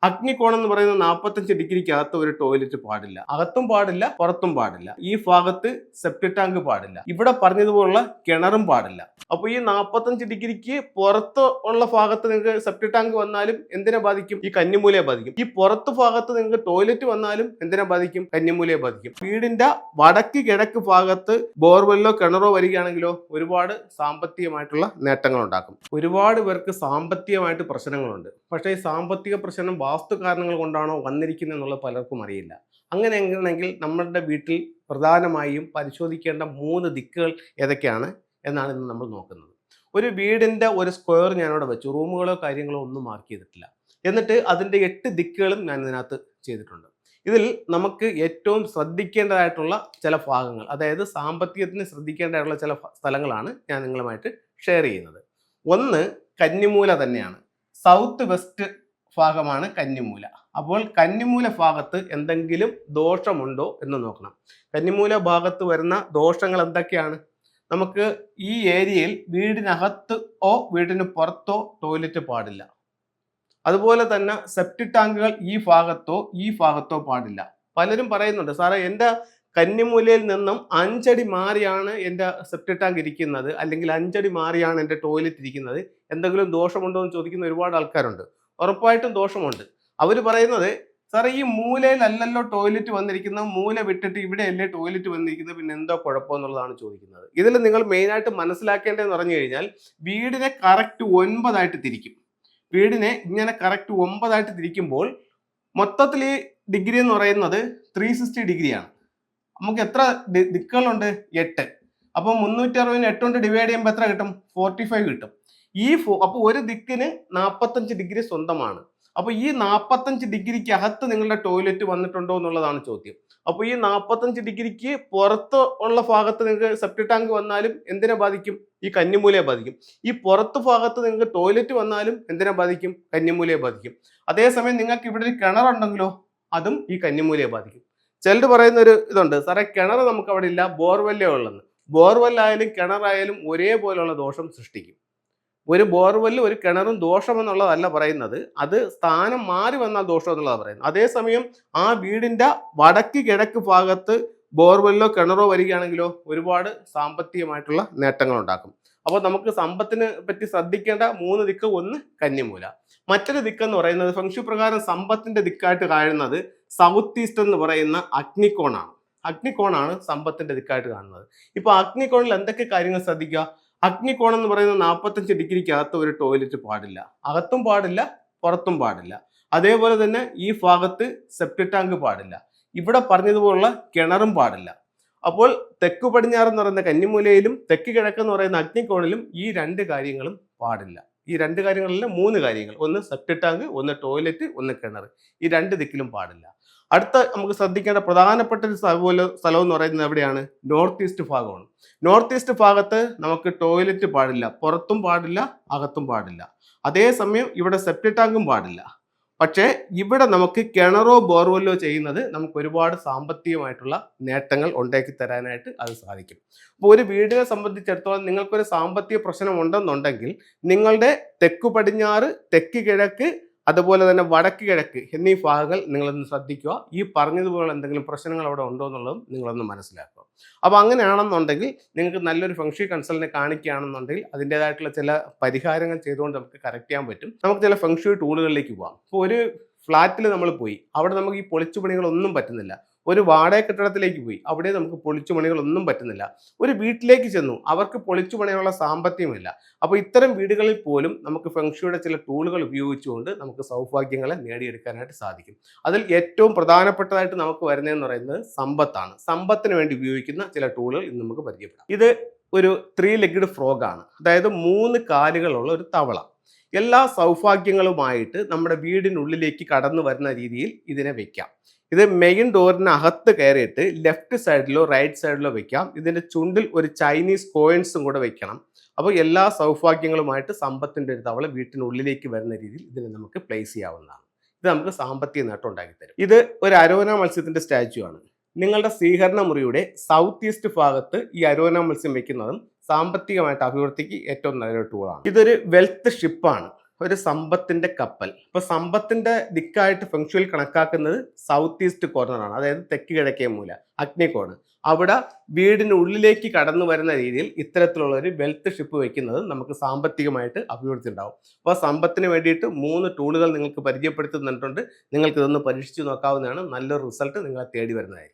അഗ്നികോണം എന്ന് പറയുന്ന 45 ഡിഗ്രിക്ക് അകത്ത് ഒരു ടോയ്ലറ്റ് പാടില്ല. അകത്തും പാടില്ല, പുറത്തും പാടില്ല. ഈ ഭാഗത്ത് സെപ്റ്റിക് ടാങ്ക് പാടില്ല. ഇവിടെ പറഞ്ഞതുപോലുള്ള കിണറും പാടില്ല. അപ്പോൾ ഈ 45 ഡിഗ്രിക്ക് പുറത്ത് ഉള്ള ഭാഗത്ത് നിങ്ങൾക്ക് സെപ്റ്റിക് ടാങ്ക് വന്നാലും എന്തിനെ ബാധിക്കും? ഈ കന്നിമൂലയെ ബാധിക്കും. ഈ പുറത്ത് ഭാഗത്ത് നിങ്ങൾക്ക് ടോയ്ലറ്റ് വന്നാലും എന്തിനെ ബാധിക്കും? കന്നിമൂലയെ ബാധിക്കും. വീടിന്റെ വടക്ക് കിഴക്ക് ഭാഗത്ത് ബോർവെല്ലോ കിണറോ വരികയാണെങ്കിലോ ഒരുപാട് സാമ്പത്തികമായിട്ടുള്ള നേട്ടങ്ങൾ ഉണ്ടാക്കും. ഒരുപാട് പേർക്ക് സാമ്പത്തികമായിട്ട് പ്രശ്നങ്ങളുണ്ട്. പക്ഷേ ഈ സാമ്പത്തിക പ്രശ്നം വാസ്തു കാരണങ്ങൾ കൊണ്ടാണോ വന്നിരിക്കുന്നത് എന്നുള്ളത് പലർക്കും അറിയില്ല. അങ്ങനെയാണെങ്കിൽ നമ്മുടെ വീട്ടിൽ പ്രധാനമായും പരിശോധിക്കേണ്ട 3 ദിക്കുകൾ ഏതൊക്കെയാണ് എന്നാണ് ഇന്ന് നമ്മൾ നോക്കുന്നത്. ഒരു വീടിന്റെ ഒരു സ്ക്വയർ ഞാനിവിടെ വെച്ചു. റൂമുകളോ കാര്യങ്ങളോ ഒന്നും മാർക്ക് ചെയ്തിട്ടില്ല. എന്നിട്ട് അതിന്റെ 8 ദിക്കുകളും ഞാൻ ഇതിനകത്ത് ചെയ്തിട്ടുണ്ട്. ഇതിൽ നമുക്ക് ഏറ്റവും ശ്രദ്ധിക്കേണ്ടതായിട്ടുള്ള ചില ഭാഗങ്ങൾ, അതായത് സാമ്പത്തികത്തിന് ശ്രദ്ധിക്കേണ്ടതായിട്ടുള്ള ചില സ്ഥലങ്ങളാണ് ഞാൻ നിങ്ങളുമായിട്ട് ഷെയർ ചെയ്യുന്നത്. ഒന്ന് കന്നിമൂല തന്നെയാണ്. സൗത്ത് വെസ്റ്റ് ഭാഗമാണ് കന്നിമൂല. അപ്പോൾ കന്നിമൂല ഭാഗത്ത് എന്തെങ്കിലും ദോഷമുണ്ടോ എന്ന് നോക്കണം. കന്നിമൂല ഭാഗത്ത് വരുന്ന ദോഷങ്ങൾ എന്തൊക്കെയാണ്? നമുക്ക് ഈ ഏരിയയിൽ വീടിനകത്തോ വീടിന് പുറത്തോ ടോയ്ലറ്റ് പാടില്ല. അതുപോലെ തന്നെ സെപ്റ്റിക് ടാങ്കുകൾ ഈ ഭാഗത്തോ പാടില്ല. പലരും പറയുന്നുണ്ട്, സാറേ എൻ്റെ കന്നിമൂലയിൽ നിന്നും 5 അടി മാറിയാണ് എൻ്റെ സെപ്റ്റിക് ടാങ്ക് ഇരിക്കുന്നത്, അല്ലെങ്കിൽ 5 അടി മാറിയാണ് എൻ്റെ ടോയ്ലറ്റ് ഇരിക്കുന്നത്, എന്തെങ്കിലും ദോഷമുണ്ടോ എന്ന് ചോദിക്കുന്ന ഒരുപാട് ആൾക്കാരുണ്ട്. ഉറപ്പായിട്ടും ദോഷമുണ്ട്. അവർ പറയുന്നത്, സാറേ ഈ മൂലയിലല്ലല്ലോ ടോയ്ലറ്റ് വന്നിരിക്കുന്നത്, മൂല വിട്ടിട്ട് ഇവിടെയല്ലേ ടോയ്ലറ്റ് വന്നിരിക്കുന്നത്, പിന്നെ എന്തോ കുഴപ്പമെന്നുള്ളതാണ് ചോദിക്കുന്നത്. ഇതിൽ നിങ്ങൾ മെയിനായിട്ട് മനസ്സിലാക്കേണ്ടതെന്ന് പറഞ്ഞു കഴിഞ്ഞാൽ, വീടിനെ കറക്റ്റ് 9 ആയിട്ട് തിരിക്കും. വീടിനെ ഇങ്ങനെ കറക്റ്റ് 9 ആയിട്ട് തിരിക്കുമ്പോൾ മൊത്തത്തിൽ ഈ ഡിഗ്രി എന്ന് പറയുന്നത് 360 ഡിഗ്രിയാണ്. നമുക്ക് എത്ര ദിക്കുകളുണ്ട്? 8. അപ്പോൾ 360 8 കൊണ്ട് ഡിവൈഡ് ചെയ്യുമ്പോൾ എത്ര കിട്ടും? 45 കിട്ടും. അപ്പോൾ ഒരു ദിക്കിന് 45 ഡിഗ്രി സ്വന്തമാണ്. അപ്പോൾ ഈ 45 ഡിഗ്രിക്ക് അകത്ത് നിങ്ങളുടെ ടോയ്ലറ്റ് വന്നിട്ടുണ്ടോ എന്നുള്ളതാണ് ചോദ്യം. അപ്പോൾ ഈ 45 ഡിഗ്രിക്ക് പുറത്ത് ഉള്ള ഭാഗത്ത് നിങ്ങൾക്ക് സെപ്റ്റിക് ടാങ്ക് വന്നാലും എന്തിനെ ബാധിക്കും? ഈ കന്നിമൂലയെ ബാധിക്കും. ഈ പുറത്ത് ഭാഗത്ത് നിങ്ങൾക്ക് ടോയ്ലറ്റ് വന്നാലും എന്തിനെ ബാധിക്കും? കന്നിമൂലയെ ബാധിക്കും. അതേസമയം നിങ്ങൾക്ക് ഇവിടെ ഒരു കിണറുണ്ടെങ്കിലോ അതും ഈ കന്നിമൂലയെ ബാധിക്കും. ചിലർ പറയുന്ന ഒരു ഇതുണ്ട്, സാറേ കിണർ നമുക്ക് അവിടെ ഇല്ല, ബോർവെല്ലേ ഉള്ളെന്ന്. ബോർവെല്ലായാലും കിണറായാലും ഒരേപോലെയുള്ള ദോഷം സൃഷ്ടിക്കും. ഒരു ബോർവെല്ലും ഒരു കിണറും ദോഷമെന്നുള്ളതല്ല പറയുന്നത്, അത് സ്ഥാനം മാറി വന്നാൽ ദോഷം എന്നുള്ളതാണ് പറയുന്നത്. അതേസമയം ആ വീടിന്റെ വടക്ക് കിഴക്ക് ഭാഗത്ത് ബോർവെല്ലോ കിണറോ വരികയാണെങ്കിലോ ഒരുപാട് സാമ്പത്തികമായിട്ടുള്ള നേട്ടങ്ങൾ ഉണ്ടാക്കും. അപ്പോൾ നമുക്ക് സമ്പത്തിനെ പറ്റി ശ്രദ്ധിക്കേണ്ട 3 ദിക്ക്. ഒന്ന് കന്നിമൂല. മറ്റൊരു ദിക്കെന്ന് പറയുന്നത് ഫെങ്ഷു പ്രകാരം സമ്പത്തിന്റെ ദിക്കായിട്ട് കാണുന്നത് സൗത്ത് ഈസ്റ്റ് എന്ന് പറയുന്ന അഗ്നികോണാണ്. അഗ്നികോണാണ് സമ്പത്തിന്റെ ദിക്കായിട്ട് കാണുന്നത്. ഇപ്പൊ അഗ്നികോണിൽ എന്തൊക്കെ കാര്യങ്ങൾ ശ്രദ്ധിക്കുക? അഗ്നികോണം എന്ന് പറയുന്ന 45 ഡിഗ്രിക്ക് അകത്ത് ഒരു ടോയ്ലറ്റ് പാടില്ല. അകത്തും പാടില്ല, പുറത്തും പാടില്ല. അതേപോലെ തന്നെ ഈ ഭാഗത്ത് സെപ്റ്റിക് ടാങ്ക് പാടില്ല. ഇവിടെ പറഞ്ഞതുപോലുള്ള കിണറും പാടില്ല. അപ്പോൾ തെക്ക് പടിഞ്ഞാറ് എന്ന് പറയുന്ന കന്നിമൂലയിലും തെക്ക് കിഴക്കെന്ന് പറയുന്ന അഗ്നികോണിലും ഈ 2 കാര്യങ്ങളും പാടില്ല. ഈ 2 കാര്യങ്ങളിലെ 3 കാര്യങ്ങൾ, ഒന്ന് സെപ്റ്റിക് ടാങ്ക്, ഒന്ന് ടോയ്ലറ്റ്, ഒന്ന് കിണർ, ഈ 2 ദിക്കിലും പാടില്ല. അടുത്ത നമുക്ക് ശ്രദ്ധിക്കേണ്ട പ്രധാനപ്പെട്ട ഒരു സ്ഥലം എന്ന് പറയുന്നത് എവിടെയാണ്? നോർത്ത് ഈസ്റ്റ് ഭാഗമാണ്. നോർത്ത് ഈസ്റ്റ് ഭാഗത്ത് നമുക്ക് ടോയ്ലറ്റ് പാടില്ല, പുറത്തും പാടില്ല, അകത്തും പാടില്ല. അതേസമയം ഇവിടെ സെപ്റ്റിക് ടാങ്കും പാടില്ല. പക്ഷേ ഇവിടെ നമുക്ക് കിണറോ ബോർവെല്ലോ ചെയ്യുന്നത് നമുക്ക് ഒരുപാട് സാമ്പത്തികമായിട്ടുള്ള നേട്ടങ്ങൾ ഉണ്ടാക്കി തരാനായിട്ട് അത് സാധിക്കും. അപ്പോൾ ഒരു വീടിനെ സംബന്ധിച്ചിടത്തോളം നിങ്ങൾക്കൊരു സാമ്പത്തിക പ്രശ്നം ഉണ്ടെന്നുണ്ടെങ്കിൽ നിങ്ങളുടെ തെക്ക് പടിഞ്ഞാറ്, തെക്ക് കിഴക്ക്, അതുപോലെ തന്നെ വടക്ക് കിഴക്ക് എന്നീ ഭാഗങ്ങൾ നിങ്ങളൊന്ന് ശ്രദ്ധിക്കുക. ഈ പറഞ്ഞതുപോലെ എന്തെങ്കിലും പ്രശ്നങ്ങൾ അവിടെ ഉണ്ടോ എന്നുള്ളതും നിങ്ങളൊന്ന് മനസ്സിലാക്കുക. അപ്പോൾ അങ്ങനെയാണെന്നുണ്ടെങ്കിൽ നിങ്ങൾക്ക് നല്ലൊരു ഫെങ്ഷി കൺസൾട്ടിനെ കാണിക്കുകയാണെന്നുണ്ടെങ്കിൽ അതിൻ്റെതായിട്ടുള്ള ചില പരിഹാരങ്ങൾ ചെയ്തുകൊണ്ട് നമുക്ക് കറക്റ്റ് ചെയ്യാൻ പറ്റും. നമുക്ക് ചില ഫെങ്ഷി ടൂളുകളിലേക്ക് പോകാം. ഇപ്പോൾ ഒരു ഫ്ലാറ്റിൽ നമ്മൾ പോയി, അവിടെ നമുക്ക് ഈ പൊളിച്ചുപണികളൊന്നും പറ്റുന്നില്ല. ഒരു വാടക കെട്ടിടത്തിലേക്ക് പോയി, അവിടെ നമുക്ക് പൊളിച്ചുപണികളൊന്നും പറ്റുന്നില്ല. ഒരു വീട്ടിലേക്ക് ചെന്നു, അവർക്ക് പൊളിച്ചുപണിയുള്ള സാമ്പത്തികമില്ല. അപ്പോൾ ഇത്തരം വീടുകളിൽ പോലും നമുക്ക് ഫെങ്ഷിയുടെ ചില ടൂളുകൾ ഉപയോഗിച്ചുകൊണ്ട് നമുക്ക് സൗഭാഗ്യങ്ങളെ നേടിയെടുക്കാനായിട്ട് സാധിക്കും. അതിൽ ഏറ്റവും പ്രധാനപ്പെട്ടതായിട്ട് നമുക്ക് വരുന്നതെന്ന് പറയുന്നത് സമ്പത്താണ്. സമ്പത്തിന് വേണ്ടി ഉപയോഗിക്കുന്ന ചില ടൂളുകൾ ഇന്ന് നമുക്ക് പരിചയപ്പെടാം. ഇത് ഒരു 3 ലെഗ്ഡ് ഫ്രോഗ് ആണ്, അതായത് 3 കാലുകളുള്ള ഒരു തവള. എല്ലാ സൗഭാഗ്യങ്ങളുമായിട്ട് നമ്മുടെ വീടിനുള്ളിലേക്ക് കടന്നു വരുന്ന രീതിയിൽ ഇതിനെ വെക്കാം. ഇത് മെയിൻ ഡോറിന് അകത്ത് കയറിയിട്ട് ലെഫ്റ്റ് സൈഡിലോ റൈറ്റ് സൈഡിലോ വെക്കാം. ഇതിൻ്റെ ചുണ്ടിൽ ഒരു ചൈനീസ് കോയിൻസും കൂടെ വെക്കണം. അപ്പോൾ എല്ലാ സൗഭാഗ്യങ്ങളുമായിട്ട് സമ്പത്തിൻ്റെ ഒരു തവള വീട്ടിനുള്ളിലേക്ക് വരുന്ന രീതിയിൽ ഇതിനെ നമുക്ക് പ്ലേസ് ചെയ്യാവുന്നതാണ്. ഇത് നമുക്ക് സാമ്പത്തിക നേട്ടം ഉണ്ടാക്കി തരും. ഇത് ഒരു അരോന മത്സ്യത്തിൻ്റെ സ്റ്റാച്യു ആണ്. നിങ്ങളുടെ സ്വീകരണ മുറിയുടെ സൗത്ത് ഈസ്റ്റ് ഭാഗത്ത് ഈ അരോന മത്സ്യം വെക്കുന്നതും സാമ്പത്തികമായിട്ട് അഭിവൃദ്ധിക്ക് ഏറ്റവും നല്ലൊരു ടൂളാണ്. ഇതൊരു വെൽത്ത് ഷിപ്പാണ്. ഒരു സമ്പത്തിന്റെ കപ്പൽ. ഇപ്പൊ സമ്പത്തിന്റെ ദിക്കായിട്ട് ഫെങ്ഷുയിൽ കണക്കാക്കുന്നത് സൗത്ത് ഈസ്റ്റ് കോർണർ ആണ്, അതായത് തെക്ക് കിഴക്കേ മൂല, അഗ്നികോണ്. അവിടെ വീടിന് ഉള്ളിലേക്ക് കടന്നു വരുന്ന രീതിയിൽ ഇത്തരത്തിലുള്ള ഒരു വെൽത്ത് ഷിപ്പ് വെക്കുന്നത് നമുക്ക് സാമ്പത്തികമായിട്ട് അഭിവൃദ്ധി ഉണ്ടാവും. അപ്പോൾ സമ്പത്തിന് വേണ്ടിയിട്ട് 3 ടൂളുകൾ നിങ്ങൾക്ക് പരിചയപ്പെടുത്തി തന്നിട്ടുണ്ട്. നിങ്ങൾക്ക് ഇതൊന്ന് പരീക്ഷിച്ച് നോക്കാവുന്നതാണ്. നല്ലൊരു റിസൾട്ട് നിങ്ങളെ തേടി വരുന്നതായിരിക്കും.